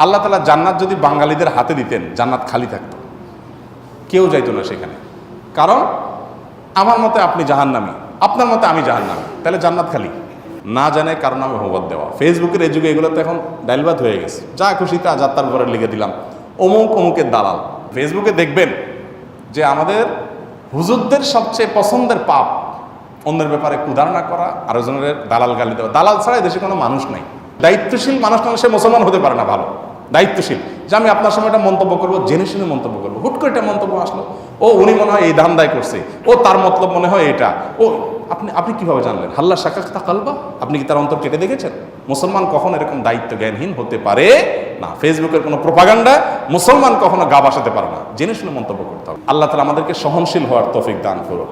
আল্লাহ তাআলা জান্নাত যদি বাঙালিদের হাতে দিতেন, জান্নাত খালি থাকতো, কেউ যাইতো না সেখানে। কারণ আমার মতে আপনি জাহান্নামী, আপনার মতে আমি জাহান্নামী, তাহলে জান্নাত খালি। না জানে কারণ নামে হোমওয়ার্ক দেওয়া, ফেসবুকের এই যুগে এগুলো তো এখন ডাইলবাত হয়ে গেছে। যা খুশি তা যাত্রার ঘরে লিখে দিলাম, অমুক অমুকের দালাল। ফেসবুকে দেখবেন যে আমাদের হুজুরদের সবচেয়ে পছন্দের পাপ অন্যের ব্যাপারে কুদারণা করা, আরেকজনের দালাল গালি দেওয়া। দালাল ছাড়া দেশে কোনো মানুষ নাই। দায়িত্বশীল মানুষ না সে মুসলমান হতে পারে না ভালো। দায়িত্বশীল যে আমি আপনার সময় একটা মন্তব্য করবো, জেনে শুনে মন্তব্য করবো। হুট করে একটা মন্তব্য আসলো, ও উনি মনে হয় এই ধান্দায় করছে, ও তার মতলব মনে হয় এটা, ও আপনি কিভাবে জানলেন? হাল্লা শাকা কালবা, আপনি কি তার অন্তর কেটে দেখেছেন? মুসলমান কখনো এরকম দায়িত্ব জ্ঞানহীন হতে পারে না। ফেসবুকের কোনো প্রোপাগান্ডা মুসলমান কখনো গা বাসাতে পারে না। জেনে শুনে মন্তব্য করতে হবে। আল্লাহ তাআলা আমাদেরকে সহনশীল হওয়ার তৌফিক দান করুন।